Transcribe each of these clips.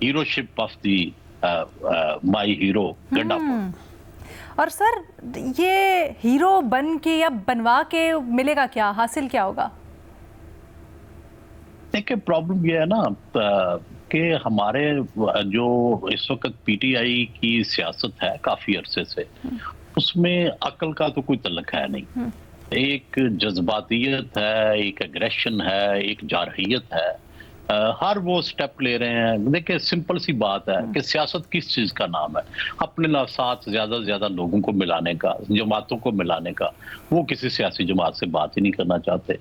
heroship of the my hero Gandapur. اور سر یہ hero بن کے یا بنوا کے ملے گا کیا، حاصل کیا ہوگا؟ دیکھیں پرابلم یہ ہے نا کہ ہمارے جو اس وقت پی ٹی آئی کی سیاست ہے کافی عرصے سے، اس میں عقل کا تو کوئی تعلق ہے نہیں. ایک جذباتیت ہے، ایک اگریشن ہے، ایک جارحیت ہے. ہر وہ سٹیپ لے رہے ہیں. دیکھیں سمپل سی بات ہے کہ سیاست کس چیز کا نام ہے؟ اپنے ساتھ زیادہ سے زیادہ لوگوں کو ملانے کا، جماعتوں کو ملانے کا. وہ کسی سیاسی جماعت سے بات ہی نہیں کرنا چاہتے.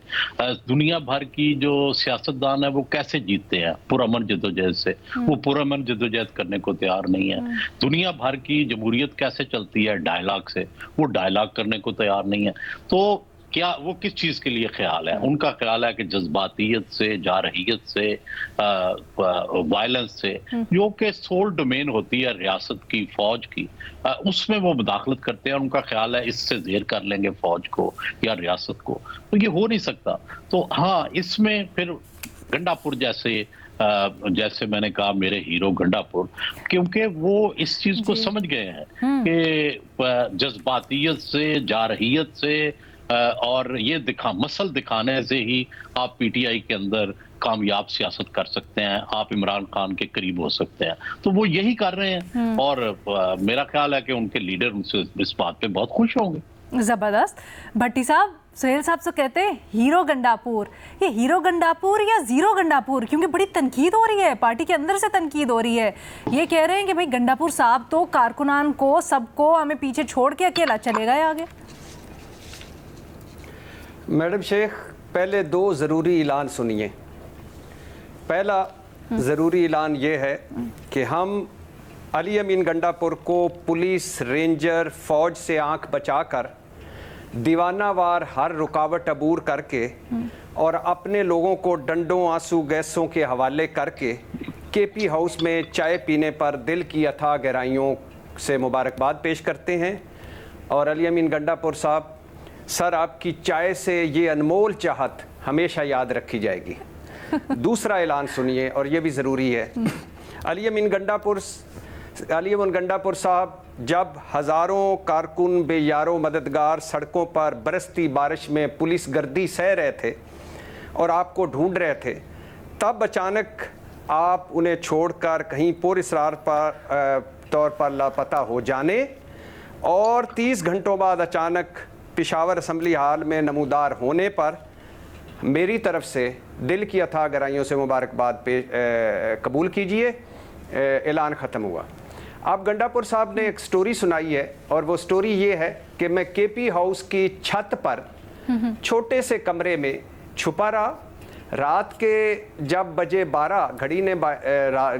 دنیا بھر کی جو سیاستدان ہے وہ کیسے جیتتے ہیں؟ پرامن جدوجہد سے. وہ پرامن جدوجہد کرنے کو تیار نہیں ہے. دنیا بھر کی جمہوریت کیسے چلتی ہے؟ ڈائلاگ سے. وہ ڈائلاگ کرنے کو تیار نہیں ہے. تو کیا وہ کس چیز کے لیے خیال ہے؟ ان کا خیال ہے کہ جذباتیت سے، جارحیت سے، وائلنس سے، جو کہ سول ڈومین ہوتی ہے ریاست کی، فوج کی، اس میں وہ مداخلت کرتے ہیں. ان کا خیال ہے اس سے زیر کر لیں گے فوج کو یا ریاست کو. تو یہ ہو نہیں سکتا. تو ہاں اس میں پھر گنڈاپور جیسے میں نے کہا میرے ہیرو گنڈاپور، کیونکہ وہ اس چیز کو سمجھ گئے ہیں کہ جذباتیت سے، جارحیت سے اور یہ مسل دکھانے سے ہی آپ پی ٹی آئی کے اندر کامیاب سیاست کر سکتے ہیں، آپ عمران خان کے قریب ہو سکتے ہیں. تو وہ یہی کر رہے ہیں اور میرا خیال ہے کہ ان کے لیڈر ان سے اس بات پہ بہت خوش ہوں گے. زبردست. بھٹی صاحب، سہیل صاحب سے کہتے ہیں ہیرو گنڈاپور. یہ ہیرو گنڈاپور یا زیرو گنڈاپور؟ کیونکہ بڑی تنقید ہو رہی ہے، پارٹی کے اندر سے تنقید ہو رہی ہے. یہ کہہ رہے ہیں کہ بھائی گنڈاپور صاحب تو کارکنان کو، سب کو ہمیں پیچھے چھوڑ کے اکیلا چلے گئے آگے. میڈم شیخ، پہلے دو ضروری اعلان سنیے. پہلا ضروری اعلان یہ ہے کہ ہم علی امین گنڈاپور کو پولیس، رینجر، فوج سے آنکھ بچا کر دیوانہ وار ہر رکاوٹ عبور کر کے اور اپنے لوگوں کو ڈنڈوں، آنسو گیسوں کے حوالے کر کے کے پی ہاؤس میں چائے پینے پر دل کی اتھاہ گہرائیوں سے مبارکباد پیش کرتے ہیں. اور علی امین گنڈاپور صاحب، سر آپ کی چائے سے یہ انمول چاہت ہمیشہ یاد رکھی جائے گی. دوسرا اعلان سنیے اور یہ بھی ضروری ہے. علی امین گنڈاپور صاحب جب ہزاروں کارکن بے یارو مددگار سڑکوں پر برستی بارش میں پولیس گردی سہ رہے تھے اور آپ کو ڈھونڈ رہے تھے، تب اچانک آپ انہیں چھوڑ کر کہیں پر اسرار طور پر لاپتہ ہو جانے اور 30 گھنٹوں بعد اچانک پشاور اسمبلی ہال میں نمودار ہونے پر میری طرف سے دل کی اتھاہ گہرائیوں سے مبارکباد قبول کیجئے. اعلان ختم ہوا. اب گنڈاپور صاحب نے ایک سٹوری سنائی ہے اور وہ سٹوری یہ ہے کہ میں کے پی ہاؤس کی چھت پر چھوٹے سے کمرے میں چھپا رہا. رات کے جب بجے 12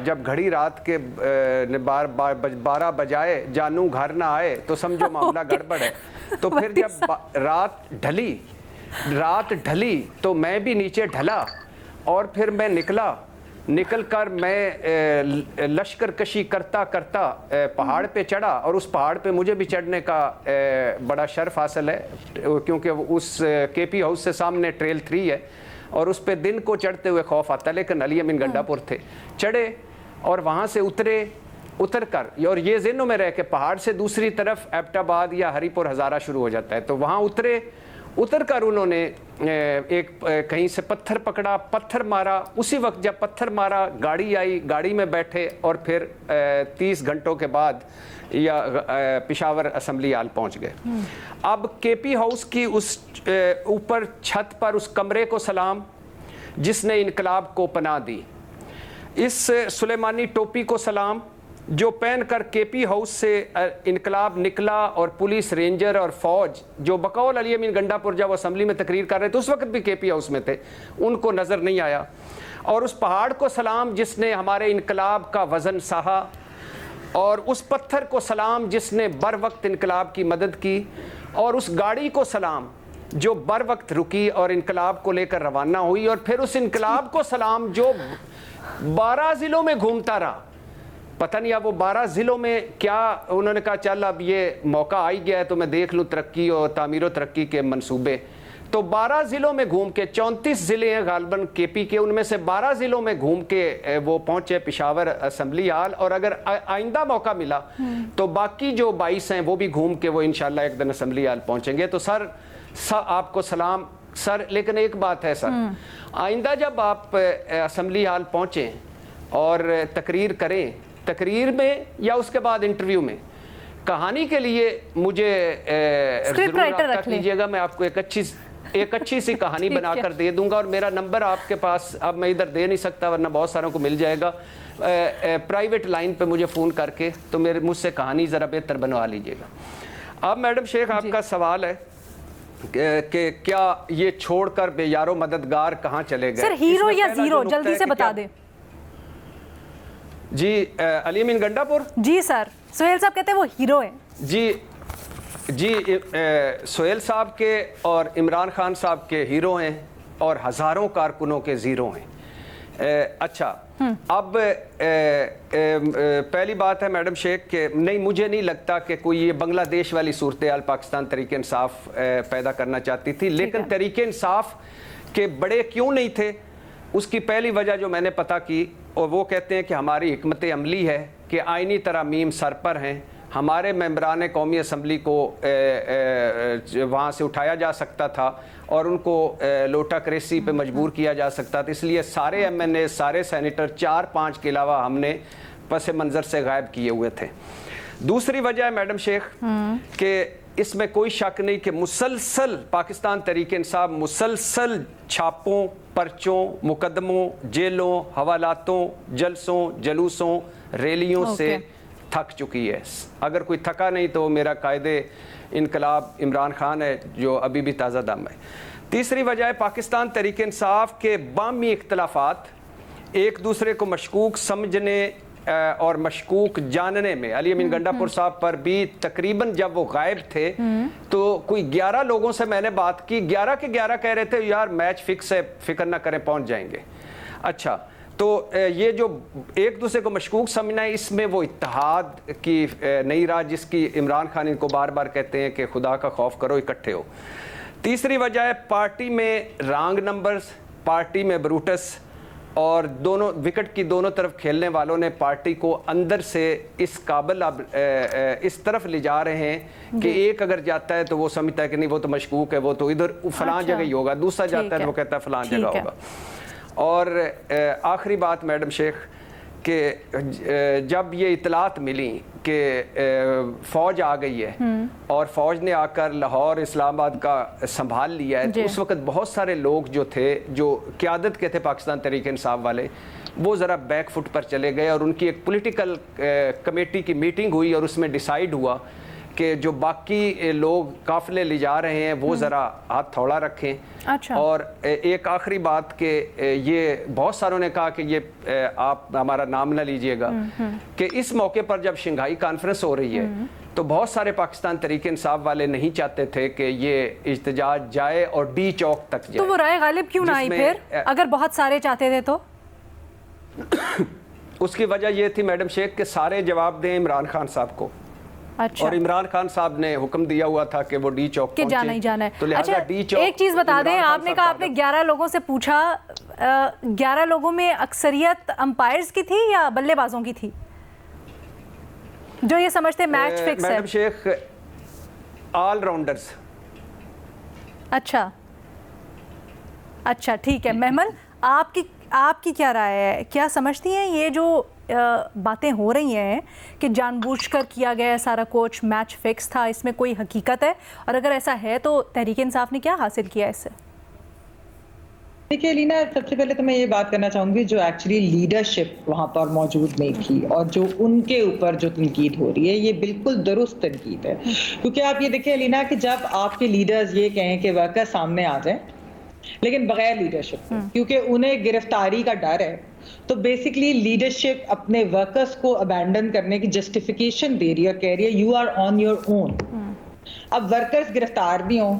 جب گھڑی رات کے 12 بجائے جانوں گھر نہ آئے تو سمجھو معاملہ گڑبڑ ہے. تو پھر جب رات ڈھلی تو میں بھی نیچے ڈھلا اور پھر میں نکل کر میں لشکر کشی کرتا پہاڑ پہ چڑھا. اور اس پہاڑ پہ مجھے بھی چڑھنے کا بڑا شرف حاصل ہے کیونکہ اس کے پی ہاؤس سے سامنے ٹریل 3 ہے اور اس پہ دن کو چڑھتے ہوئے خوف آتا. لیکن علی امین گنڈاپور تھے، چڑھے اور وہاں سے اتر کر، اور یہ ذہنوں میں رہے کہ پہاڑ سے دوسری طرف ایبٹ آباد یا ہری پور ہزارہ شروع ہو جاتا ہے. تو وہاں اتر کر انہوں نے ایک کہیں سے پتھر پکڑا، پتھر مارا. اسی وقت جب پتھر مارا گاڑی آئی، گاڑی میں بیٹھے اور پھر 30 گھنٹوں کے بعد یا پشاور اسمبلی ہال پہنچ گئے. اب کے پی ہاؤس کی اس اوپر چھت پر اس کمرے کو سلام جس نے انقلاب کو پناہ دی. اس سلیمانی ٹوپی کو سلام جو پہن کر کے پی ہاؤس سے انقلاب نکلا اور پولیس، رینجر اور فوج جو بقول علی امین گنڈاپور جب اسمبلی میں تقریر کر رہے تھے اس وقت بھی کے پی ہاؤس میں تھے، ان کو نظر نہیں آیا. اور اس پہاڑ کو سلام جس نے ہمارے انقلاب کا وزن سہا، اور اس پتھر کو سلام جس نے بر وقت انقلاب کی مدد کی، اور اس گاڑی کو سلام جو بر وقت رکی اور انقلاب کو لے کر روانہ ہوئی، اور پھر اس انقلاب کو سلام جو 12 ضلعوں میں گھومتا رہا. پتہ نہیں اب وہ 12 ضلعوں میں کیا انہوں نے کہا چل اب یہ موقع آئی گیا ہے تو میں دیکھ لوں ترقی اور تعمیر و ترقی کے منصوبے. تو 12 ضلعوں میں گھوم کے 34 ضلع ہیں غالباً کے پی کے، ان میں سے 12 ضلعوں میں گھوم کے وہ پہنچے پشاور اسمبلی ہال، اور اگر آئندہ موقع ملا تو باقی جو 22 ہیں وہ بھی گھوم کے وہ انشاءاللہ ایک دن اسمبلی ہال پہنچیں گے. تو سر آپ کو سلام سر. لیکن ایک بات ہے سر، آئندہ جب آپ اسمبلی ہال پہنچیں اور تقریر کریں، تقریر میں یا اس کے بعد انٹرویو میں، کہانی کے لیے مجھے ضرور رابطہ کیجیے گا. میں آپ کو ایک اچھی سی کہانی بنا کر دے دوں گا، اور میرا نمبر آپ کے پاس اب میں ادھر دے نہیں سکتا ورنہ بہت ساروں کو مل جائے گا. پرائیویٹ لائن پہ مجھے فون کر کے تو مجھ سے کہانی ذرا بہتر بنوا لیجیے گا. اب میڈم شیخ آپ کا سوال ہے کہ کیا یہ چھوڑ کر بے یار و مددگار کہاں چلے گئے؟ سر ہیرو یا زیرو جلدی سے بتا دیں. جی علی امین گنڈا پور. جی سر، سہیل صاحب کہتے ہیں وہ ہیرو ہیں. جی سہیل صاحب کے اور عمران خان صاحب کے ہیرو ہیں اور ہزاروں کارکنوں کے زیرو ہیں. اچھا اب پہلی بات ہے میڈم شیخ کہ نہیں، مجھے نہیں لگتا کہ کوئی یہ بنگلہ دیش والی صورتحال پاکستان تحریک انصاف پیدا کرنا چاہتی تھی. لیکن تحریک انصاف کے بڑے کیوں نہیں تھے، اس کی پہلی وجہ جو میں نے پتہ کی، اور وہ کہتے ہیں کہ ہماری حکمت عملی ہے کہ آئینی ترامیم سر پر ہیں، ہمارے ممبران قومی اسمبلی کو وہاں سے اٹھایا جا سکتا تھا اور ان کو لوٹا کریسی پہ مجبور کیا جا سکتا تھا، اس لیے سارے ایم این اے، سارے سینیٹر 4-5 کے علاوہ ہم نے پس منظر سے غائب کیے ہوئے تھے. دوسری وجہ ہے میڈم شیخ کہ اس میں کوئی شک نہیں کہ مسلسل پاکستان تحریک انصاف مسلسل چھاپوں، پرچوں، مقدموں، جیلوں، حوالاتوں، جلسوں، جلوسوں، ریلیوں سے تھک چکی ہے. اگر کوئی تھکا نہیں تو میرا قائد انقلاب عمران خان ہے جو ابھی بھی تازہ دم ہے. تیسری وجہ ہے پاکستان تحریک انصاف کے باہمی اختلافات، ایک دوسرے کو مشکوک سمجھنے اور مشکوک جاننے میں. علی امین گنڈا پور صاحب پر بھی تقریباً جب وہ غائب تھے تو کوئی 11 لوگوں سے میں نے بات کی، 11 کے 11 کہہ رہے تھے یار میچ فکس ہے، فکر نہ کریں پہنچ جائیں گے. اچھا تو یہ جو ایک دوسرے کو مشکوک سمجھنا ہے، اس میں وہ اتحاد کی نئی راہ جس کی عمران خان ان کو بار بار کہتے ہیں کہ خدا کا خوف کرو، اکٹھے ہو. تیسری وجہ ہے پارٹی میں رانگ نمبرز، پارٹی میں بروٹس، اور دونوں وکٹ کی دونوں طرف کھیلنے والوں نے پارٹی کو اندر سے اس قابل اب اس طرف لے جا رہے ہیں کہ ایک اگر جاتا ہے تو وہ سمجھتا ہے کہ نہیں وہ تو مشکوک ہے، وہ تو ادھر فلاں جگہ ہی ہوگا، دوسرا جاتا ہے تو وہ کہتا ہے فلاں جگہ ہوگا. اور آخری بات میڈم شیخ کہ جب یہ اطلاعات ملی کہ فوج آ گئی ہے اور فوج نے آ کر لاہور اسلام آباد کا سنبھال لیا ہے، تو اس وقت بہت سارے لوگ جو تھے جو قیادت کے تھے پاکستان تحریک انصاف والے، وہ ذرا بیک فٹ پر چلے گئے، اور ان کی ایک پولیٹیکل کمیٹی کی میٹنگ ہوئی اور اس میں ڈیسائیڈ ہوا کہ جو باقی لوگ قافلے لے جا رہے ہیں وہ ذرا ہاتھ تھوڑا رکھیں. اور ایک آخری بات کہ یہ بہت ساروں نے کہا کہ یہ آپ ہمارا نام نہ لیجئے گا کہ اس موقع پر جب شنگھائی کانفرنس ہو رہی ہے تو بہت سارے پاکستان تحریک انصاف والے نہیں چاہتے تھے کہ یہ احتجاج جائے اور ڈی چوک تک جائے. تو وہ رائے غالب کیوں نہ آئی پھر اگر بہت سارے چاہتے تھے تو؟ اس کی وجہ یہ تھی میڈم شیخ کہ سارے جواب دیں عمران خان صاحب کو. اور عمران خان صاحب نے حکم دیا ہوا تھا کہ وہ ڈی چوک پہنچے، جانا ہی جانا ہے. تو لہٰذا ڈی چوک. ایک چیز بتا دیں، آپ نے کہا آپ نے 11 لوگوں سے پوچھا، 11 لوگوں میں اکثریت امپائرز کی تھی یا بلے بازوں کی تھی جو یہ سمجھتے میچ فکس ہے؟ میڈم شیخ آل راؤنڈرز. اچھا ٹھیک ہے. محمل آپ کی کیا رائے ہے؟ کیا سمجھتی ہیں یہ جو باتیں ہو رہی ہیں کہ جان بوجھ کر کیا گیا سارا کوچ، میچ فکس تھا، اس میں کوئی حقیقت ہے؟ اور اگر ایسا ہے تو تحریک انصاف نے کیا حاصل کیا اس سے؟ دیکھیے لینا، سب سے پہلے تو میں یہ بات کرنا چاہوں گی جو ایکچولی لیڈرشپ وہاں پر موجود نہیں تھی اور جو ان کے اوپر جو تنقید ہو رہی ہے یہ بالکل درست تنقید ہے. کیونکہ آپ یہ دیکھیں لینا کہ جب آپ کے لیڈرز یہ کہیں کہ ورکر سامنے آ جائیں لیکن بغیر لیڈرشپ کیونکہ انہیں گرفتاری کا ڈر ہے، تو بیسکلی لیڈرشپ اپنے ورکرز کو ابینڈن کرنے کی جسٹیفیکیشن دے رہی ہے اور کہہ رہی ہے you are on your own. اب ورکرز گرفتار بھی ہوں،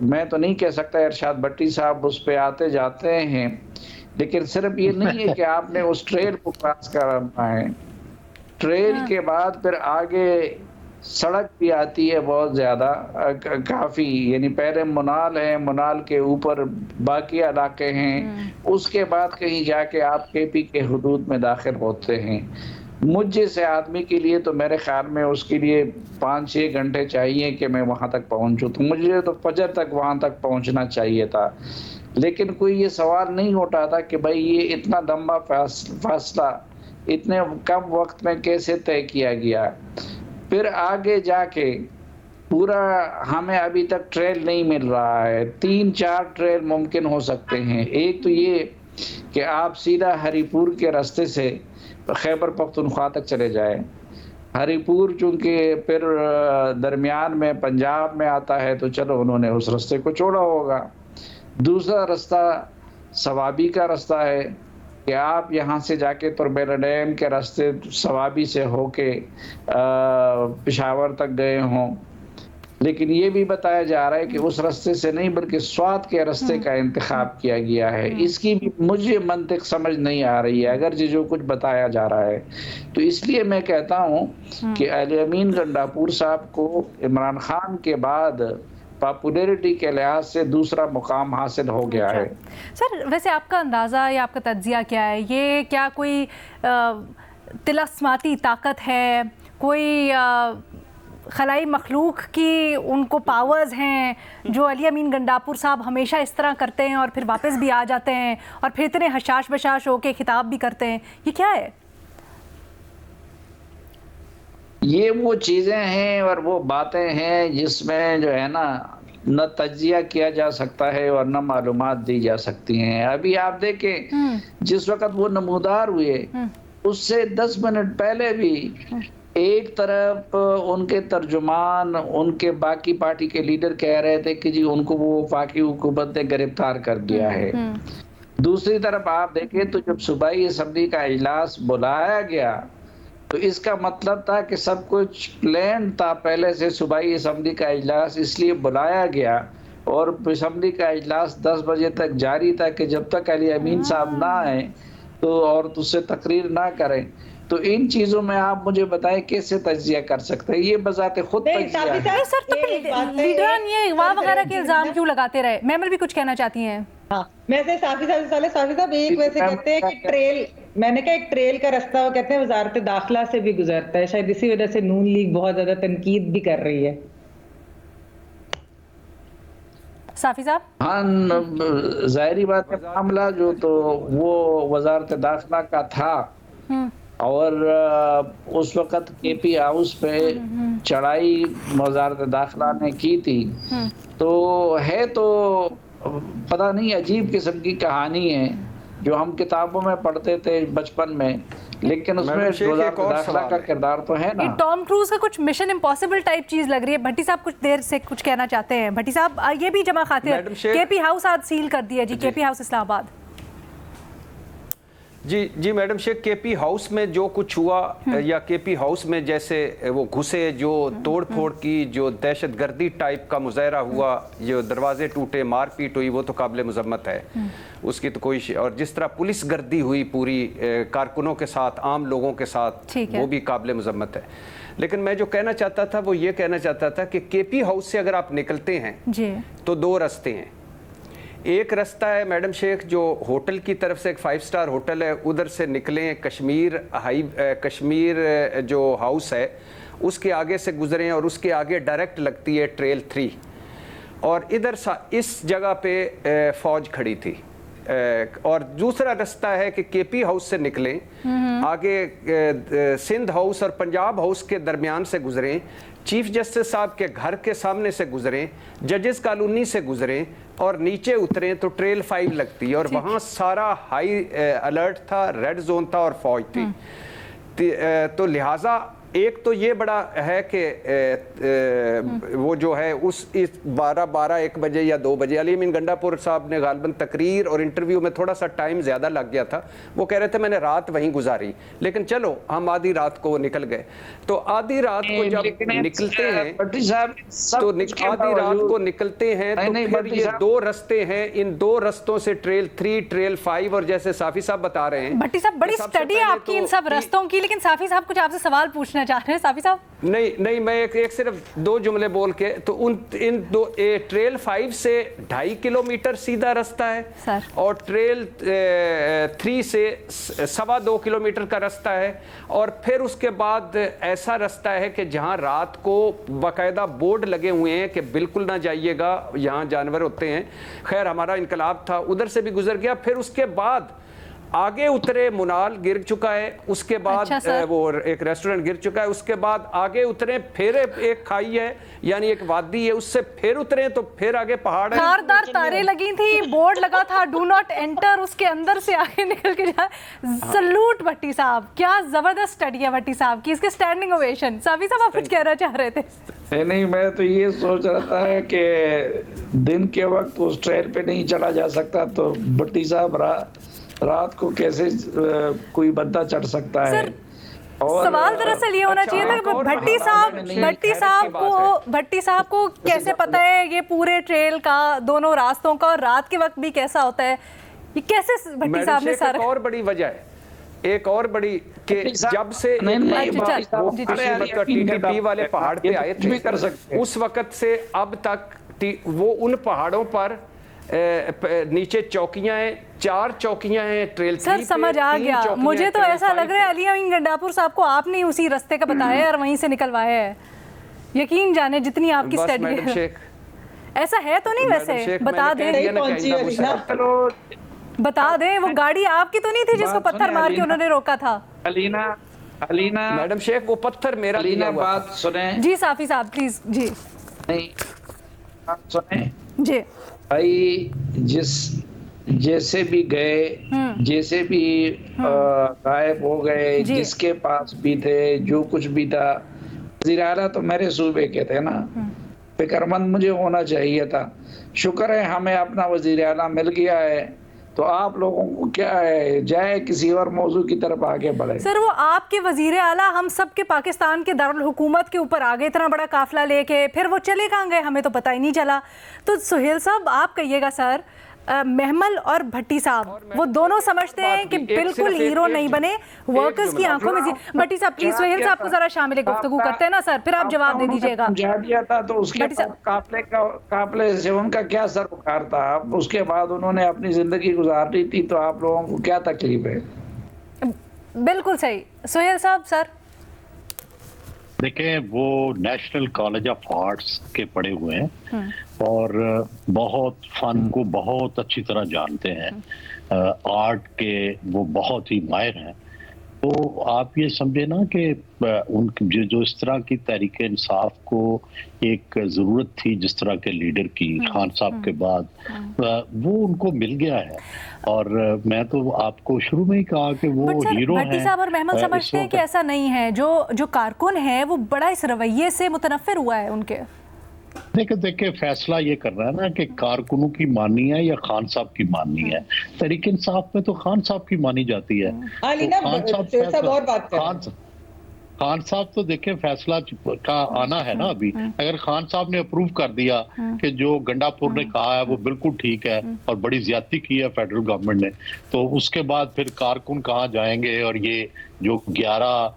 میں تو نہیں کہہ سکتا ارشاد بھٹی صاحب اس پہ آتے جاتے ہیں، لیکن صرف یہ نہیں ہے کہ آپ نے اس ٹریل کو کراس کرنا ہے، ٹریل کے بعد پھر آگے سڑک بھی آتی ہے بہت زیادہ کافی، یعنی پہلے منال ہے، منال کے اوپر باقی علاقے ہیں، اس کے بعد کہیں جا کے آپ کے پی کے حدود میں داخل ہوتے ہیں۔ مجھ جیسے آدمی کے لیے تو میرے خیال میں اس کے لیے 5-6 گھنٹے چاہیے کہ میں وہاں تک پہنچوں، تو مجھے تو فجر تک وہاں تک پہنچنا چاہیے تھا، لیکن کوئی یہ سوال نہیں اٹھا تھا کہ بھائی یہ اتنا لمبا فاصلہ اتنے کم وقت میں کیسے طے کیا گیا۔ پھر آگے جا کے پورا ہمیں ابھی تک ٹریل نہیں مل رہا ہے، 3-4 ٹریل ممکن ہو سکتے ہیں۔ ایک تو یہ کہ آپ سیدھا ہری پور کے راستے سے خیبر پختونخوا تک چلے جائیں، ہری پور چونکہ پھر درمیان میں پنجاب میں آتا ہے تو چلو انہوں نے اس راستے کو چھوڑا ہوگا۔ دوسرا راستہ سوابی کا راستہ ہے کہ آپ یہاں سے جا کے تربیلا ڈیم کے راستے سوابی سے ہو کے پشاور تک گئے ہوں، لیکن یہ بھی بتایا جا رہا ہے کہ اس راستے سے نہیں بلکہ سوات کے راستے کا انتخاب کیا گیا ہے۔ اس کی بھی مجھے منطق سمجھ نہیں آ رہی ہے اگرچہ جو کچھ بتایا جا رہا ہے، تو اس لیے میں کہتا ہوں کہ علی امین گنڈاپور صاحب کو عمران خان کے بعد پاپولیرٹی کے لحاظ سے دوسرا مقام حاصل ہو گیا ہے۔ سر ویسے آپ کا اندازہ یا آپ کا تجزیہ کیا ہے، یہ کیا کوئی طلسماتی طاقت ہے، کوئی خلائی مخلوق کی ان کو پاورز ہیں جو علی امین گنڈاپور صاحب ہمیشہ اس طرح کرتے ہیں اور پھر واپس بھی آ جاتے ہیں اور پھر اتنے حشاش بشاش ہو کے خطاب بھی کرتے ہیں، یہ کیا ہے؟ یہ وہ چیزیں ہیں اور وہ باتیں ہیں جس میں جو ہے نا نہ تجزیہ کیا جا سکتا ہے اور نہ معلومات دی جا سکتی ہیں۔ ابھی آپ دیکھیں جس وقت وہ نمودار ہوئے اس سے 10 منٹ پہلے بھی ایک طرف ان کے ترجمان ان کے باقی پارٹی کے لیڈر کہہ رہے تھے کہ جی ان کو وہ وفاقی حکومت نے گرفتار کر دیا ہے، دوسری طرف آپ دیکھیں تو جب صوبائی اسمبلی کا اجلاس بلایا گیا تو اس کا مطلب تھا کہ سب کچھ پلان تھا پہلے سے، صوبائی اسمبلی کا اجلاس اس لیے بلایا گیا اور اسمبلی کا اجلاس 10 بجے تک جاری تھا کہ جب تک علی امین صاحب نہ آئیں تو اور اس سے تقریر نہ کریں۔ تو ان چیزوں میں آپ مجھے بتائیں کیسے تجزیہ کر سکتے ہیں؟ یہ بذات خود تجزیہ ہے۔ سر تو لیڈران یہ اغوا وغیرہ کے الزام کیوں لگاتے رہے؟ میمل بھی کچھ کہنا چاہتی ہیں۔ ہاں میں سے صافی صاحب ایک ویسے کہتے ہیں کہ ٹریل، میں نے کہا ایک ٹریل کا راستہ وہ کہتے ہیں وزارت داخلہ سے بھی گزرتا ہے، شاید اسی وجہ سے نون لیگ بہت زیادہ تنقید بھی کر رہی ہے۔ صافی صاحب ہاں ظاہری بات ہے، معاملہ جو تو وہ وزارت داخلہ کا تھا اور اس وقت کے پی ہاؤس پہ چڑھائی وزارت داخلہ نے کی تھی، تو ہے تو پتہ نہیں عجیب قسم کی کہانی ہے جو ہم کتابوں میں پڑھتے تھے بچپن میں، لیکن اس میں وزارت داخلہ کا کردار تو ہے نا۔ ٹام کروز کا کچھ مشن امپاسبل ٹائپ چیز لگ رہی ہے۔ بھٹی صاحب کچھ دیر سے کچھ کہنا چاہتے ہیں۔ بھٹی صاحب یہ بھی جمع خاطر کے پی ہاؤس آج سیل کر دیا جی، کے پی ہاؤس اسلام آباد۔ جی میڈم شیخ، کے پی ہاؤس میں جو کچھ ہوا یا کے پی ہاؤس میں جیسے وہ گھسے، جو توڑ پھوڑ کی، جو دہشت گردی ٹائپ کا مظاہرہ ہوا، جو دروازے ٹوٹے، مار پیٹ ہوئی، وہ تو قابل مذمت ہے، اس کی تو کوئی اور جس طرح پولیس گردی ہوئی پوری کارکنوں کے ساتھ، عام لوگوں کے ساتھ، وہ بھی قابل مذمت ہے۔ لیکن میں جو کہنا چاہتا تھا وہ یہ کہنا چاہتا تھا کہ کے پی ہاؤس سے اگر آپ نکلتے ہیں تو 2 راستے ہیں۔ ایک راستہ ہے میڈم شیخ جو ہوٹل کی طرف سے، ایک 5 سٹار ہوٹل ہے، ادھر سے نکلیں، کشمیر جو ہاؤس ہے اس کے آگے سے گزریں اور اس کے آگے ڈائریکٹ لگتی ہے ٹریل 3، اور ادھر اس جگہ پہ فوج کھڑی تھی۔ اور دوسرا راستہ ہے کہ کے پی ہاؤس سے نکلیں، آگے سندھ ہاؤس اور پنجاب ہاؤس کے درمیان سے گزریں، چیف جسٹس صاحب کے گھر کے سامنے سے گزریں، ججز کالونی سے گزریں اور نیچے اتریں تو ٹریل 5 لگتی ہے، اور وہاں سارا ہائی الرٹ تھا، ریڈ زون تھا اور فوج تھی۔ تو لہٰذا ایک تو یہ بڑا ہے کہ وہ جو ہے اس 12-1 بجے یا 2 بجے علی امین گنڈا پور صاحب نے غالباً تقریر اور انٹرویو میں تھوڑا سا ٹائم زیادہ لگ گیا تھا، وہ کہہ رہے تھے میں نے رات وہیں گزاری، لیکن چلو ہم آدھی رات کو نکل گئے. تو آدھی رات کو جب نکلتے ہیں تو آدھی رات کو نکلتے ہیں تو پھر یہ 2 رستے ہیں، ان 2 رستوں سے ٹریل 3 ٹریل 5 اور جیسے صافی صاحب بتا رہے ہیں. بھٹی صاحب بڑی اسٹڈی ہے آپ کی ان سب رستوں کی، لیکن صافی صاحب کچھ آپ سے سوال پوچھنا چاہ رہے ہیں. صافی صاحب نہیں میں ایک صرف 2 جملے بول کے تو ان 2 ٹریل 5 سے 2.5 کلومیٹر سیدھا رستہ ہے اور ٹریل 3 سے 2.25 کلومیٹر کا رستہ ہے، اور پھر اس کے بعد ایسا رستہ ہے کہ جہاں رات کو باقاعدہ بورڈ لگے ہوئے ہیں کہ بالکل نہ جائیے گا، یہاں جانور ہوتے ہیں. خیر ہمارا انقلاب تھا، ادھر سے بھی گزر گیا. پھر اس کے بعد آگے اترے منال گر چکا ہے، اس کے بعد وہ ایک ریسٹورنٹ گر چکا ہے، اس کے بعد آگے اترے پھر ایک کھائی ہے یعنی ایک وادی ہے، اس سے پھر اترے تو پھر آگے پہاڑ ہے. خاردار تارے لگی تھی، بورڈ لگا تھا ڈو ناٹ انٹر، اس کے اندر سے آگے نکل کے جائے. سلوٹ بھٹی صاحب، کیا زبردست اسٹڈی ہے بھٹی صاحب کی، اس کے اسٹینڈنگ اویشن. صافی صاحب آپ کچھ کہنا چاہ رہے تھے؟ نہیں میں تو یہ سوچ رہا تھا کہ دن کے وقت اس ٹریل پہ نہیں چلا جا سکتا تو بھٹی صاحب رات کو کیسے کوئی بندہ چڑھ سکتا ہے. سوال دراصل یہ ہونا چاہیے تھا کہ بھٹی صاحب کو کیسے پتا ہے یہ پورے ٹریل کا، دونوں راستوں کا، اور رات کے وقت بھی کیسا ہوتا ہے، یہ کیسے بھٹی صاحب نے سارا. ایک اور بڑی وجہ ہے، ایک اور بڑی کہ جب سے TTP والے پہاڑ پہ آئے تھے اس وقت سے اب تک وہ ان پہاڑوں پر نیچے چوکیاں ہیں، 4 چوکیاں ہیں ٹریل 3 سر سمجھ آ گیا. مجھے تو ایسا لگ رہا ہے علی امین گنڈاپور صاحب کو آپ نے اسی رستے کا بتایا ہے اور وہیں سے نکلوایا ہے. یقین جانے جتنی آپ کی اسٹڈی ہے. ایسا ہے تو نہیں؟ ویسے بتا دیں وہ گاڑی آپ کی تو نہیں تھی جس کو پتھر مار کے انہوں نے روکا تھا؟ علینا میڈم شیخ وہ پتھر میرا علینا بات سنیں. جی صافی صاحب پلیز. جی نہیں بات سنیں جی بھائی، جیسے بھی گئے، جیسے بھی غائب ہو گئے، جس کے پاس بھی تھے، جو کچھ بھی تھا، وزیر اعلیٰ تو میرے صوبے کے تھے نا، فکر مند مجھے ہونا چاہیے تھا. شکر ہے ہمیں اپنا وزیر اعلیٰ مل گیا ہے، تو آپ لوگوں کو کیا ہے، جائے کسی اور موضوع کی طرف آگے بڑھے. سر وہ آپ کے وزیر اعلیٰ ہم سب کے پاکستان کے دارالحکومت کے اوپر آگے اتنا بڑا قافلہ لے کے، پھر وہ چلے کہاں گئے ہمیں تو پتہ ہی نہیں چلا. تو سہیل صاحب آپ کہیے گا سر، محمل اور بھٹی صاحب وہ دونوں سمجھتے ہیں کہ بالکل ہیرو نہیں بنے، ورکرز کی آنکھوں میں. بھٹی صاحب پلیز سہیل صاحب کو ذرا شامل گفتگو کرتے ہیں نا سر، پھر آپ جواب دے دیجیے گا. جا دیا تھا تو اس کے قافلے سے ان کا کیا سروکار تھا، اس کے بعد انہوں نے اپنی زندگی گزارنی تھی، تو آپ لوگوں کو کیا تکلیف ہے؟ بالکل صحیح. سہیل صاحب سر دیکھیں وہ نیشنل کالج آف آرٹس کے پڑھے ہوئے ہیں اور بہت فن کو بہت اچھی طرح جانتے ہیں، آرٹ کے وہ بہت ہی ماہر ہیں. تو آپ یہ سمجھے نا کہ ان جو اس طرح کی تحریک انصاف کو ایک ضرورت تھی، جس طرح کے لیڈر کی خان صاحب کے بعد، وہ ان کو مل گیا ہے. اور میں تو آپ کو شروع میں ہی کہا کہ وہ ہیرو ہیں. بھٹی صاحب اور محمل سمجھتے ہیں کہ ایسا نہیں ہے، جو کارکن ہے وہ بڑا اس رویے سے متنفر ہوا ہے ان کے. دیکھیں فیصلہ یہ کرنا ہے نا کہ کارکنوں کی ماننی ہے یا خان صاحب کی ماننی ہے. تحریک انصاف میں تو خان صاحب کی مانی جاتی ہے. خان صاحب تو دیکھیں فیصلہ کا آنا ہے نا ابھی. اگر خان صاحب نے اپروو کر دیا کہ جو گنڈا پور نے کہا ہے وہ بالکل ٹھیک ہے اور بڑی زیادتی کی ہے فیڈرل گورنمنٹ نے، تو اس کے بعد پھر کارکن کہاں جائیں گے؟ اور یہ جو 11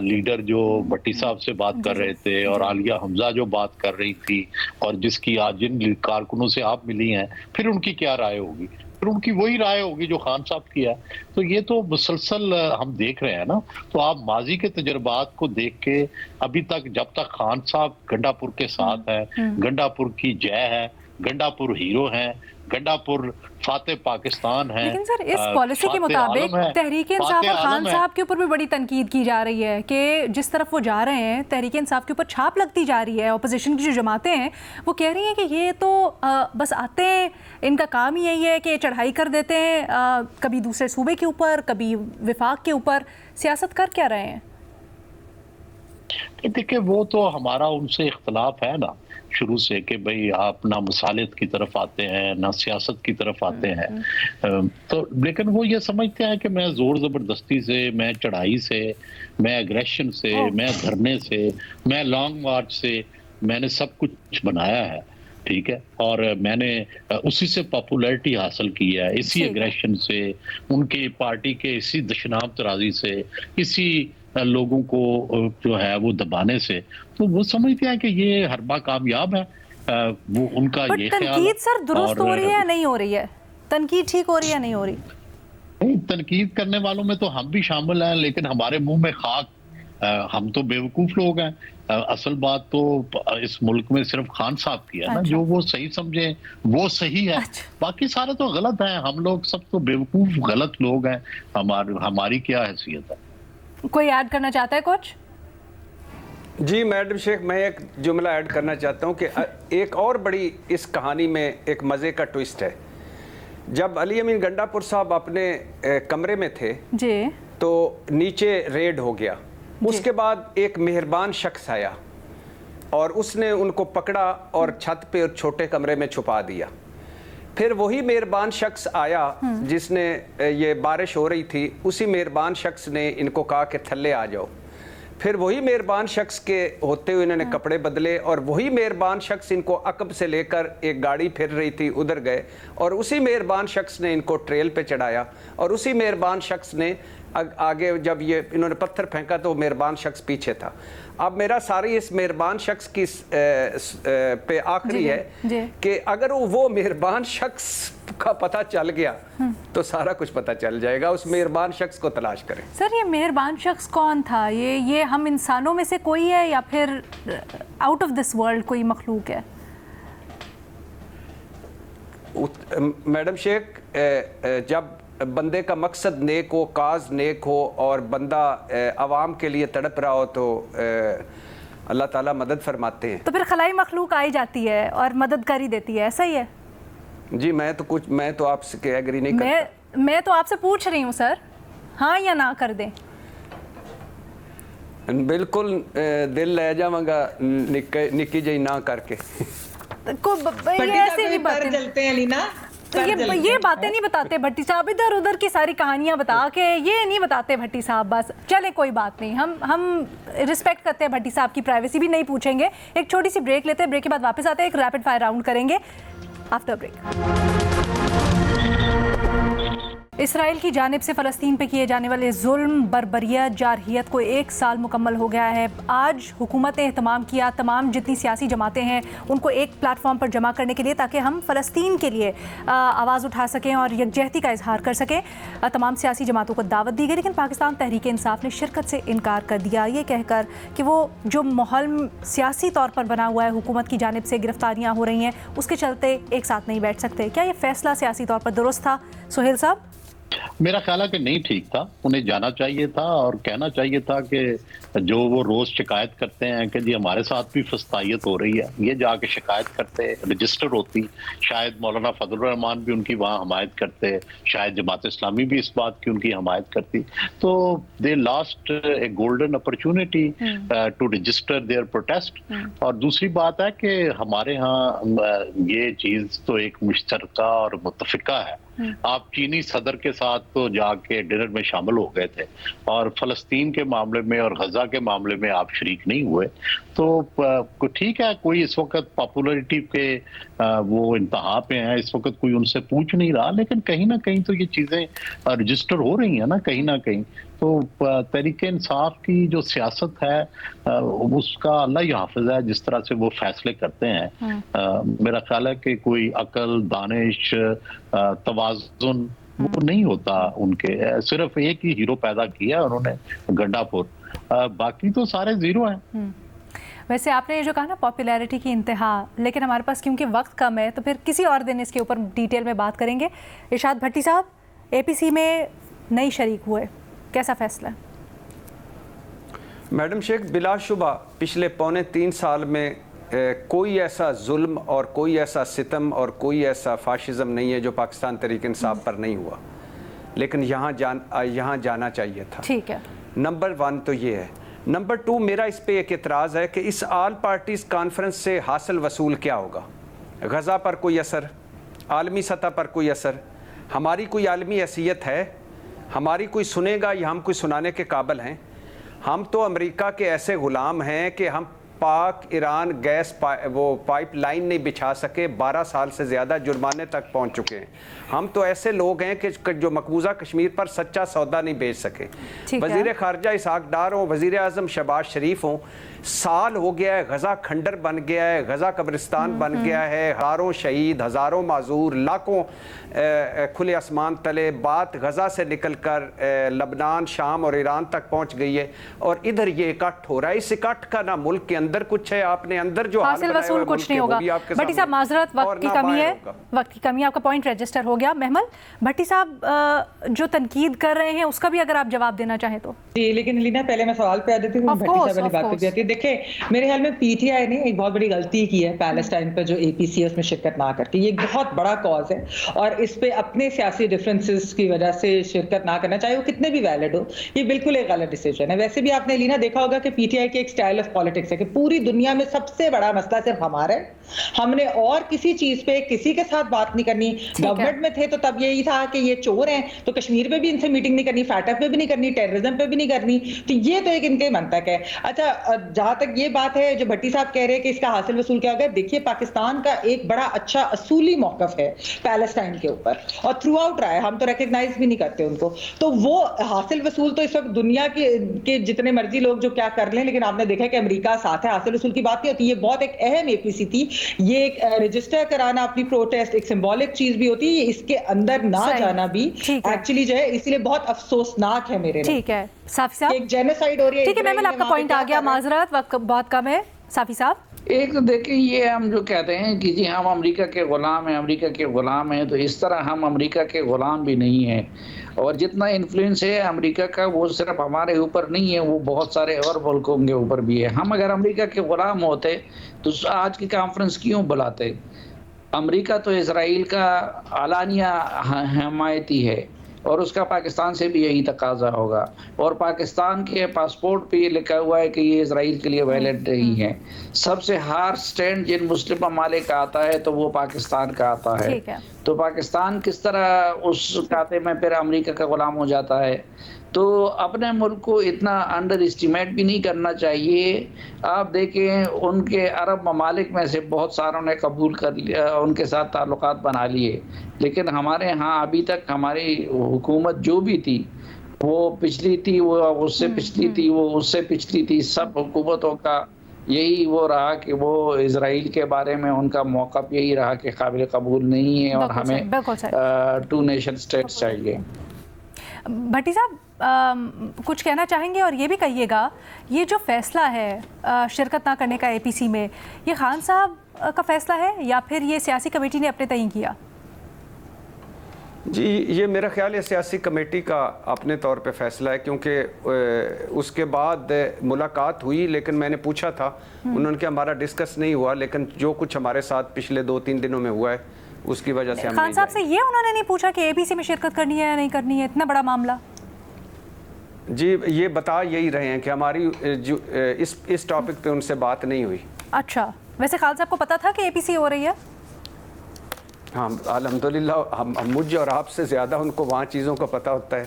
لیڈر جو بھٹی صاحب سے بات کر رہے تھے اور عالیہ حمزہ جو بات کر رہی تھی اور جس کی آج جن کارکنوں سے آپ ملی ہیں، پھر ان کی کیا رائے ہوگی؟ پھر ان کی وہی رائے ہوگی جو خان صاحب کی ہے. تو یہ تو مسلسل ہم دیکھ رہے ہیں نا. تو آپ ماضی کے تجربات کو دیکھ کے ابھی تک، جب تک خان صاحب گنڈا پور کے ساتھ ہیں، گنڈا پور کی جے ہے، گنڈا پور ہیرو ہیں، گنڈا پور فاتح پاکستان ہے. لیکن سر اس پالیسی کے مطابق تحریک انصاف اور خان صاحب کے اوپر بھی بڑی تنقید کی جا رہی ہے کہ جس طرف وہ جا رہے ہیں تحریک انصاف کے اوپر چھاپ لگتی جا رہی ہے. اپوزیشن کی جو جماعتیں ہیں وہ کہہ رہی ہیں کہ یہ تو بس آتے ہیں، ان کا کام ہی یہی ہے کہ چڑھائی کر دیتے ہیں، کبھی دوسرے صوبے کے اوپر، کبھی وفاق کے اوپر. سیاست کر کیا رہے ہیں؟ دیکھیں وہ تو ہمارا ان سے اختلاف ہے نا شروع سے کہ بھئی آپ نہ مصالحت کی طرف آتے ہیں نہ سیاست کی طرف آتے ہیں، تو لیکن وہ یہ سمجھتے ہیں کہ میں زور زبردستی سے، میں چڑھائی سے، میں اگریشن سے، میں دھرنے سے، میں لانگ مارچ سے میں نے سب کچھ بنایا ہے، ٹھیک ہے، اور میں نے اسی سے پاپولیرٹی حاصل کی ہے، اسی اگریشن سے، ان کی پارٹی کے اسی دشنام ترازی سے، اسی لوگوں کو جو ہے وہ دبانے سے، تو وہ سمجھتے ہیں کہ یہ حربہ کامیاب ہے، وہ ان کا یہ خیال ہے۔ تنقید سر درست ہو رہی ہے یا نہیں ہو رہی ہے؟ تنقید ٹھیک ہو رہی ہے یا نہیں ہو رہی؟ تنقید کرنے والوں میں تو ہم بھی شامل ہیں، لیکن ہمارے منہ میں خاک، ہم تو بیوقوف لوگ ہیں۔ اصل بات تو اس ملک میں صرف خان صاحب کی ہے نا، جو وہ صحیح سمجھیں وہ صحیح ہے، باقی سارے تو غلط ہیں، ہم لوگ سب تو بیوقوف غلط لوگ ہیں، ہماری کیا حیثیت ہے؟ کوئی ایڈ کرنا چاہتا ہے کچھ؟ جی میڈم شیخ، میں ایک جملہ ایڈ کرنا چاہتا ہوں کہ ایک اور بڑی اس کہانی میں ایک مزے کا ٹویسٹ ہے۔ جب علی امین گنڈا پور صاحب اپنے کمرے میں تھے جی تو نیچے ریڈ ہو گیا، اس کے بعد ایک مہربان شخص آیا اور اس نے ان کو پکڑا اور چھت پہ اور چھوٹے کمرے میں چھپا دیا۔ پھر وہی مہربان شخص آیا جس نے، یہ بارش ہو رہی تھی، اسی مہربان شخص نے ان کو کہا کہ تھلے آ جاؤ۔ پھر وہی مہربان شخص کے ہوتے ہوئے انہوں نے کپڑے بدلے، اور وہی مہربان شخص ان کو عقب سے لے کر ایک گاڑی پھر رہی تھی ادھر گئے، اور اسی مہربان شخص نے ان کو ٹریل پہ چڑھایا، اور اسی مہربان شخص نے آگے جب یہ انہوں نے پتھر پھینکا تو وہ مہربان شخص پیچھے تھا۔ اب میرا ساری اس مہربان شخص کی پہ آخری ہے کہ اگر وہ مہربان شخص کا پتہ چل گیا تو سارا کچھ پتہ چل جائے گا، اس مہربان شخص کو تلاش کریں۔ سر یہ مہربان شخص کون تھا؟ یہ ہم انسانوں میں سے کوئی ہے یا پھر آؤٹ آف دس ورلڈ کوئی مخلوق ہے؟ میڈم شیخ، جب بندے کا مقصد نیک ہو، کاز نیک ہو، اور بندہ عوام کے لیے تڑپ رہا ہو تو اللہ تعالیٰ مدد فرماتے ہیں۔ تو پھر خلائی مخلوق آئی جاتی ہے اور مدد کر ہی دیتی ہے، ایسا ہی ہے؟ جی میں تو آپ سے ایگری نہیں کرتا۔ میں تو آپ سے پوچھ رہی ہوں سر، ہاں یا نہ کر دیں؟ بالکل دل لے جاؤں گا نکی جی نہ کر کے۔ ایسے بھی باتیں چلتے ہیں لینا، یہ باتیں نہیں بتاتے بھٹی صاحب، ادھر ادھر کی ساری کہانیاں بتا کے یہ نہیں بتاتے بھٹی صاحب۔ بس چلے کوئی بات نہیں، ہم رسپیکٹ کرتے ہیں بھٹی صاحب کی پرائیویسی بھی، نہیں پوچھیں گے۔ ایک چھوٹی سی بریک لیتے ہیں، بریک کے بعد واپس آتے ہیں، ایک ریپڈ فائر راؤنڈ کریں گے آفٹر بریک۔ اسرائیل کی جانب سے فلسطین پہ کیے جانے والے ظلم، بربریت، جارحیت کو 1 سال مکمل ہو گیا ہے۔ آج حکومت نے اہتمام کیا تمام جتنی سیاسی جماعتیں ہیں ان کو ایک پلیٹ فارم پر جمع کرنے کے لیے، تاکہ ہم فلسطین کے لیے آواز اٹھا سکیں اور یکجہتی کا اظہار کر سکیں۔ تمام سیاسی جماعتوں کو دعوت دی گئی، لیکن پاکستان تحریک انصاف نے شرکت سے انکار کر دیا، یہ کہہ کر کہ وہ جو ماحول سیاسی طور پر بنا ہوا ہے، حکومت کی جانب سے گرفتاریاں ہو رہی ہیں، اس کے چلتے ایک ساتھ نہیں بیٹھ سکتے۔ کیا یہ فیصلہ سیاسی طور پر درست تھا سہیل صاحب؟ میرا خیال ہے کہ نہیں ٹھیک تھا، انہیں جانا چاہیے تھا اور کہنا چاہیے تھا کہ جو وہ روز شکایت کرتے ہیں کہ جی ہمارے ساتھ بھی فسطائیت ہو رہی ہے، یہ جا کے شکایت کرتے، رجسٹر ہوتی، شاید مولانا فضل الرحمان بھی ان کی وہاں حمایت کرتے، شاید جماعت اسلامی بھی اس بات کی ان کی حمایت کرتی، تو the last a golden opportunity to register their protest. اور دوسری بات ہے کہ ہمارے ہاں یہ چیز تو ایک مشترکہ اور متفقہ ہے، آپ چینی صدر کے ساتھ تو جا کے ڈنر میں شامل ہو گئے تھے، اور فلسطین کے معاملے میں اور غزہ کے معاملے میں آپ شریک نہیں ہوئے، تو ٹھیک ہے، کوئی اس وقت پاپولرٹی کے وہ انتہا پہ ہیں، اس وقت کوئی ان سے پوچھ نہیں رہا، لیکن کہیں نہ کہیں تو یہ چیزیں رجسٹر ہو رہی ہیں نا، کہیں نہ کہیں۔ تو تحریک انصاف کی جو سیاست ہے اس کا اللہ ہی حافظ ہے، جس طرح سے وہ فیصلے کرتے ہیں، میرا خیال ہے کہ کوئی عقل، دانش، توازن وہ نہیں ہوتا ان کے، صرف ایک ہی ہیرو پیدا کیا انہوں نے، گنڈا پور، باقی تو سارے زیرو ہیں۔ ویسے آپ نے یہ جو کہا نا پاپولیرٹی کی انتہا، لیکن ہمارے پاس کیونکہ وقت کم ہے تو پھر کسی اور دن اس کے اوپر ڈیٹیل میں بات کریں گے۔ ارشاد بھٹی صاحب، اے پی سی میں نئی شریک ہوئے، کیسا فیصلہ ہے؟ میڈم شیخ، بلا شبہ پچھلے 3.25 سال میں کوئی ایسا ظلم اور کوئی ایسا ستم اور کوئی ایسا فاشزم نہیں ہے جو پاکستان تحریک انصاف پر نہیں ہوا، لیکن یہاں جانا چاہیے تھا۔ ٹھیک ہے، نمبر 1 تو یہ ہے۔ نمبر 2 میرا اس پہ ایک اعتراض ہے کہ اس آل پارٹیز کانفرنس سے حاصل وصول کیا ہوگا؟ غزہ پر کوئی اثر، عالمی سطح پر کوئی اثر، ہماری کوئی عالمی حیثیت ہے؟ ہماری کوئی سنے گا یا ہم کوئی سنانے کے قابل ہیں؟ ہم تو امریکہ کے ایسے غلام ہیں کہ ہم پاک ایران گیس وہ پائپ لائن نہیں بچھا سکے، 12 سال سے زیادہ جرمانے تک پہنچ چکے ہیں۔ ہم تو ایسے لوگ ہیں کہ جو مقبوضہ کشمیر پر سچا سودا نہیں بیچ سکے۔ وزیر خارجہ اسحاق ڈار ہوں، وزیر اعظم شہباز شریف ہوں، سال ہو گیا ہے، غزہ کھنڈر بن گیا ہے، غزہ قبرستان بن گیا ہے، ہزاروں شہید، ہزاروں معذور، لاکھوں کھلے آسمان تلے، بات غزہ سے نکل کر لبنان، شام اور ایران تک پہنچ گئی ہے، اور ادھر یہ اکٹھ ہو رہا ہے۔ اس اکٹھ کا نہ ملک کے اندر کچھ ہے، آپ نے اندر جو حاصل وصول کچھ نہیں ہوگا۔ بھٹی صاحب معذرت، وقت کی کمی ہے، وقت کی کمی، آپ کا پوائنٹ رجسٹر ہو گیا۔ محمل بھٹی صاحب جو تنقید کر رہے ہیں اس کا بھی اگر آپ جواب دینا چاہیں تو۔ جی لیکن لینا پہلے میں سوال پہ آ دیتی ہوں، بھٹی صاحب والی بات پہ بھی آتی ہے۔ دیکھیں میرے خیال میں پی ٹی آئی نے ایک بہت بڑی غلطی کی ہے پیلسٹائن پہ، جو اے پی سی ہے اس میں شرکت نہ کر کے۔ یہ ایک بہت بڑا کاز ہے اور اس پہ اپنے سیاسی ڈفرینسز کی وجہ سے شرکت نہ کرنا، چاہے وہ کتنے بھی ویلڈ ہو، یہ بالکل ایک غلط ڈیسیجن ہے۔ ویسے بھی آپ نے لینا دیکھا ہوگا کہ پی ٹی آئی کی ایک اسٹائل آف پالیٹکس ہے کہ پوری دنیا میں سب سے بڑا مسئلہ صرف ہمارا ہے، ہم نے اور کسی چیز پہ کسی کے ساتھ بات نہیں کرنی۔ گورنمنٹ میں تھے تو تب یہی تھا کہ یہ چور ہیں تو کشمیر پہ بھی ان سے میٹنگ نہیں کرنی، فیٹف پہ بھی نہیں کرنی، ٹیررزم پہ بھی نہیں کرنی۔ تو یہ تو ایک ان کے منطق ہے۔ اچھا جہاں تک یہ بات ہے جو بھٹی صاحب کہہ رہے ہیں کہ اس کا حاصل وصول کیا ہوگا، دیکھیے پاکستان کا ایک بڑا اچھا اصولی موقف ہے پیلسٹائن کے اوپر اور تھرو آؤٹ رہا ہے، ہم تو ریکگنائز بھی نہیں کرتے ان کو۔ تو وہ حاصل وصول تو اس وقت دنیا کے جتنے مرضی لوگ جو کیا کر لیں، لیکن آپ نے دیکھا کہ امریکہ ساتھ ہے، حاصل وصول کی بات نہیں ہوتی۔ یہ بہت ایک اہم اے پی سی تھی، یہ ایک رجسٹر کرانا اپنی پروٹیسٹ ایک سمبولک چیز بھی ہوتی ہے، اس کے اندر نہ جانا بھی ایکچولی جو ہے اسی لیے بہت افسوسناک ہے میرے لیے۔ ٹھیک ہے صافی صاحب، ایک جینوسائیڈ ہو رہی ہے۔ ٹھیک ہے محمل، آپ کا پوائنٹ آ گیا، معذرت وقت بہت کم ہے۔ صافی صاحب ایک تو دیکھیں یہ ہم جو کہتے ہیں کہ جی ہم امریکہ کے غلام ہیں، امریکہ کے غلام ہیں، تو اس طرح ہم امریکہ کے غلام بھی نہیں ہیں، اور جتنا انفلوئنس ہے امریکہ کا وہ صرف ہمارے اوپر نہیں ہے، وہ بہت سارے اور ملکوں کے اوپر بھی ہے۔ ہم اگر امریکہ کے غلام ہوتے تو آج کی کانفرنس کیوں بلاتے؟ امریکہ تو اسرائیل کا علانیہ حمایتی ہے اور اس کا پاکستان سے بھی یہی تقاضا ہوگا، اور پاکستان کے پاسپورٹ پہ یہ لکھا ہوا ہے کہ یہ اسرائیل کے لیے ویلڈ نہیں ہے۔ سب سے ہارڈ سٹینڈ جن مسلم ممالک کا آتا ہے تو وہ پاکستان کا آتا ہے، تو پاکستان کس طرح اس کھاتے میں پھر امریکہ کا غلام ہو جاتا ہے؟ تو اپنے ملک کو اتنا انڈر اسٹیمیٹ بھی نہیں کرنا چاہیے۔ آپ دیکھیں ان کے عرب ممالک میں سے بہت ساروں نے قبول کر لیا، ان کے ساتھ تعلقات بنا لیے، لیکن ہمارے ہاں ابھی تک ہماری حکومت جو بھی تھی وہ پچھلی تھی، وہ اس سے پچھلی تھی، وہ اس سے پچھلی تھی، سب حکومتوں کا یہی وہ رہا کہ وہ اسرائیل کے بارے میں ان کا موقف یہی رہا کہ قابل قبول نہیں ہے اور ہمیں 2 نیشن اسٹیٹس چاہیے۔ بھٹی صاحب کچھ کہنا چاہیں گے؟ اور یہ بھی کہیے گا یہ جو فیصلہ ہے شرکت نہ کرنے کا اے پی سی میں، یہ خان صاحب کا فیصلہ ہے یا پھر یہ سیاسی کمیٹی نے اپنے تعین کیا؟ جی یہ میرا خیال ہے سیاسی کمیٹی کا اپنے طور پہ فیصلہ ہے، کیونکہ اس کے بعد ملاقات ہوئی، لیکن میں نے پوچھا تھا، انہوں نے کہ ہمارا ڈسکس نہیں ہوا، لیکن جو کچھ ہمارے ساتھ پچھلے 2-3 دنوں میں ہوا ہے اس کی وجہ سے ہم خان صاحب سے یہ انہوں نے نہیں پوچھا کہ اے پی سی میں شرکت کرنی ہے یا نہیں کرنی ہے؟ اتنا بڑا معاملہ جی یہ بتا یہی رہے ہیں کہ ہماری جو اس ٹاپک پہ ان سے بات نہیں ہوئی۔ اچھا، ویسے خان صاحب کو پتا تھا کہ اے پی سی ہو رہی ہے؟ ہاں الحمدللہ، ہم مجھ اور آپ سے زیادہ ان کو وہاں چیزوں کا پتہ ہوتا ہے،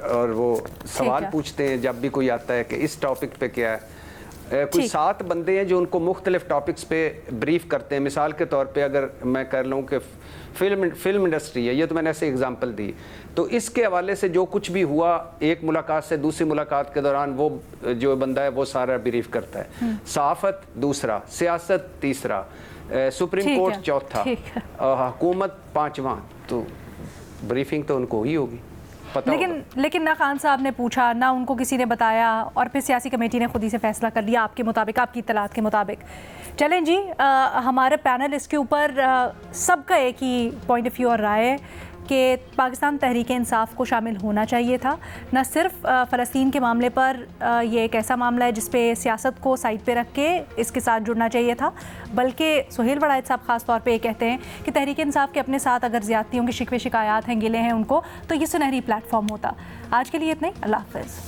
اور وہ سوال پوچھتے ہیں جب بھی کوئی آتا ہے کہ اس ٹاپک پہ کیا ہے۔ کوئی 7 بندے ہیں جو ان کو مختلف ٹاپکس پہ بریف کرتے ہیں۔ مثال کے طور پہ اگر میں کر لوں کہ فلم انڈسٹری ہے، یہ تو میں نے ایسے ایگزامپل دی، تو اس کے حوالے سے جو کچھ بھی ہوا ایک ملاقات سے دوسری ملاقات کے دوران وہ جو بندہ ہے وہ سارا بریف کرتا ہے۔ صحافت دوسرا، سیاست تیسرا، سپریم کورٹ چوتھا، حکومت 5واں، تو بریفنگ تو ان کو ہی ہوگی۔ لیکن نہ خان صاحب نے پوچھا، نہ ان کو کسی نے بتایا، اور پھر سیاسی کمیٹی نے خود ہی سے فیصلہ کر لیا آپ کے مطابق، آپ کی اطلاعات کے مطابق۔ چلیں جی، ہمارے پینل اس کے اوپر سب کا ایک ہی پوائنٹ آف ویو اور رائے ہے کہ پاکستان تحریک انصاف کو شامل ہونا چاہیے تھا۔ نہ صرف فلسطین کے معاملے پر یہ ایک ایسا معاملہ ہے جس پہ سیاست کو سائڈ پہ رکھ کے اس کے ساتھ جڑنا چاہیے تھا، بلکہ سہیل وڑائچ صاحب خاص طور پہ یہ کہتے ہیں کہ تحریک انصاف کے اپنے ساتھ اگر زیادتیوں کے شکوے شکایات ہیں، گلے ہیں ان کو، تو یہ سنہری پلیٹ فارم ہوتا۔ آج کے لیے اتنا ہی، اللہ حافظ۔